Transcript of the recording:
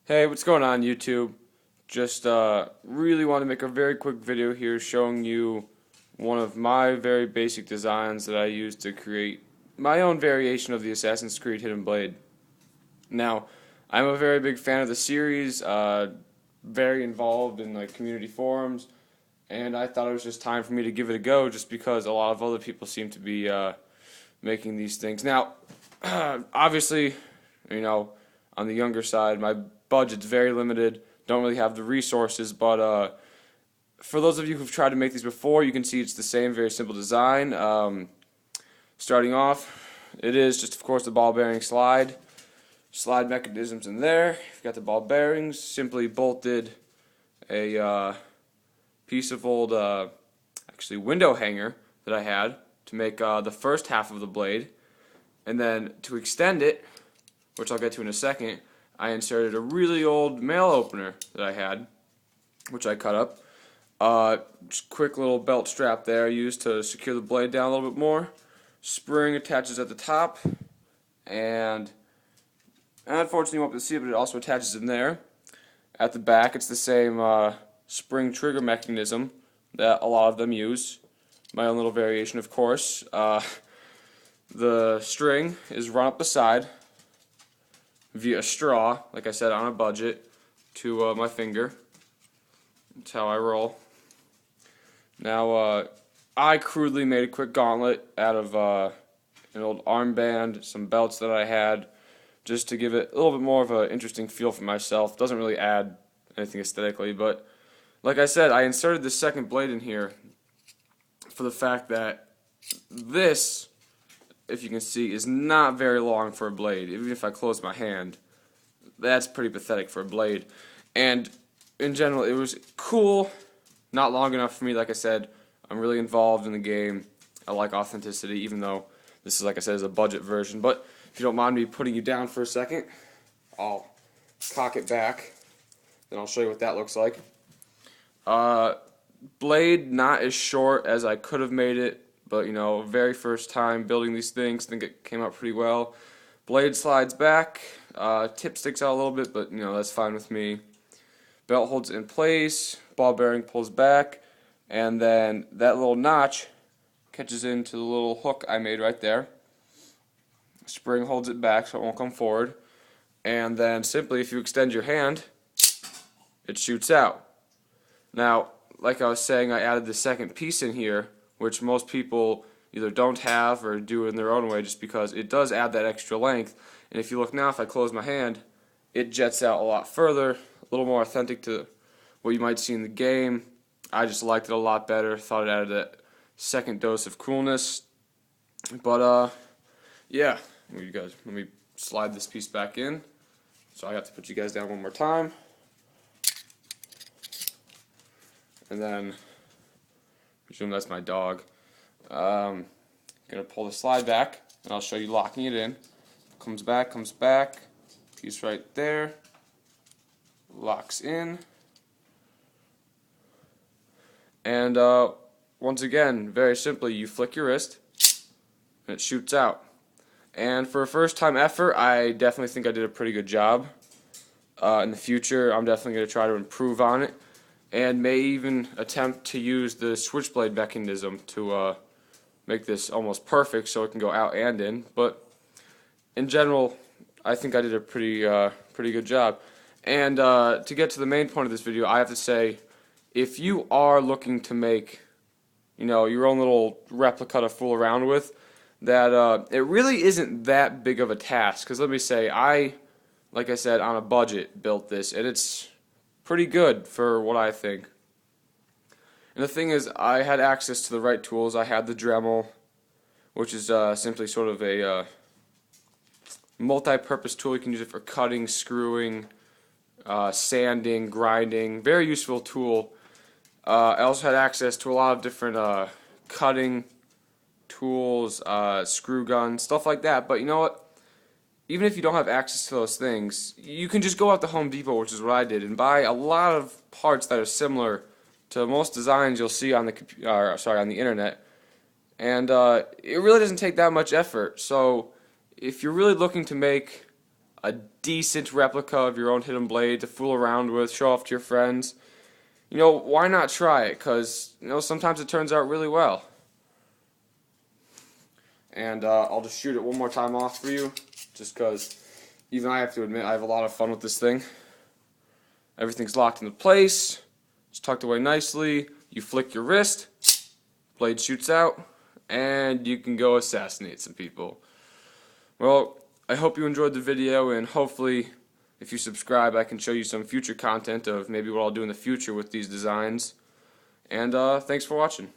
Hey, what's going on YouTube? Just really want to make a very quick video here showing you one of my very basic designs that I use to create my own variation of the Assassin's Creed Hidden Blade. Now, I'm a very big fan of the series, very involved in like community forums, and I thought it was just time for me to give it a go just because a lot of other people seem to be making these things. Now, obviously, on the younger side, my budget's very limited, don't really have the resources, but for those of you who've tried to make these before, you can see it's the same very simple design. Starting off, it is just of course the ball bearing slide mechanisms in there. You've got the ball bearings, simply bolted a piece of old actually window hanger that I had to make the first half of the blade, and then to extend it, which I'll get to in a second, I inserted a really old mail opener that I had, which I cut up. Just quick little belt strap there used to secure the blade down a little bit more. Spring attaches at the top, and unfortunately you won't be able to see it, but it also attaches in there. At the back, it's the same spring trigger mechanism that a lot of them use. My own little variation, of course. The string is run up the side via straw, like I said, on a budget, to my finger. That's how I roll. Now, I crudely made a quick gauntlet out of an old armband, some belts that I had, just to give it a little bit more of an interesting feel for myself. Doesn't really add anything aesthetically, but like I said, I inserted the second blade in here for the fact that this, if you can see, is not very long for a blade. Even if I close my hand, that's pretty pathetic for a blade. And in general, it was cool, not long enough for me. Like I said, I'm really involved in the game. I like authenticity, even though this is, like I said, is a budget version. But if you don't mind me putting you down for a second, I'll cock it back. Then I'll show you what that looks like. Blade not as short as I could have made it, but very first time building these things, I think it came out pretty well. Blade slides back, tip sticks out a little bit, but that's fine with me. Belt holds it in place, ball bearing pulls back, and then that little notch catches into the little hook I made right there. Spring holds it back so it won't come forward, and then simply if you extend your hand, it shoots out. Now, like I was saying, I added the second piece in here, which most people either don't have or do in their own way just because it does add that extra length. And if you look now, if I close my hand, it jets out a lot further, a little more authentic to what you might see in the game. I just liked it a lot better, thought it added that second dose of coolness. But yeah, let me slide this piece back in. So I have to put you guys down one more time. And then, presume that's my dog. Gonna pull the slide back, and I'll show you locking it in. Comes back, piece right there, locks in, and once again, very simply, you flick your wrist, and it shoots out. And for a first-time effort, I definitely think I did a pretty good job. In the future, I'm definitely gonna try to improve on it, and may even attempt to use the switchblade mechanism to make this almost perfect so it can go out and in. But in general, I think I did a pretty good job. And to get to the main point of this video, I have to say, if you are looking to make your own little replica to fool around with, that it really isn't that big of a task. Because let me say, like I said, on a budget built this, and it's pretty good for what I think. And the thing is, I had access to the right tools. I had the Dremel, which is simply sort of a multi-purpose tool. You can use it for cutting, screwing, sanding, grinding. Very useful tool. I also had access to a lot of different cutting tools, screw guns, stuff like that. But you know what? Even if you don't have access to those things, you can just go out to Home Depot, which is what I did, and buy a lot of parts that are similar to most designs you'll see on the internet. And it really doesn't take that much effort. So if you're really looking to make a decent replica of your own hidden blade to fool around with, show off to your friends, why not try it? Because, sometimes it turns out really well. And I'll just shoot it one more time off for you, just because even I have to admit I have a lot of fun with this thing. Everything's locked into place, it's tucked away nicely, you flick your wrist, blade shoots out, and you can go assassinate some people. Well, I hope you enjoyed the video, and hopefully if you subscribe I can show you some future content of maybe what I'll do in the future with these designs. And thanks for watching.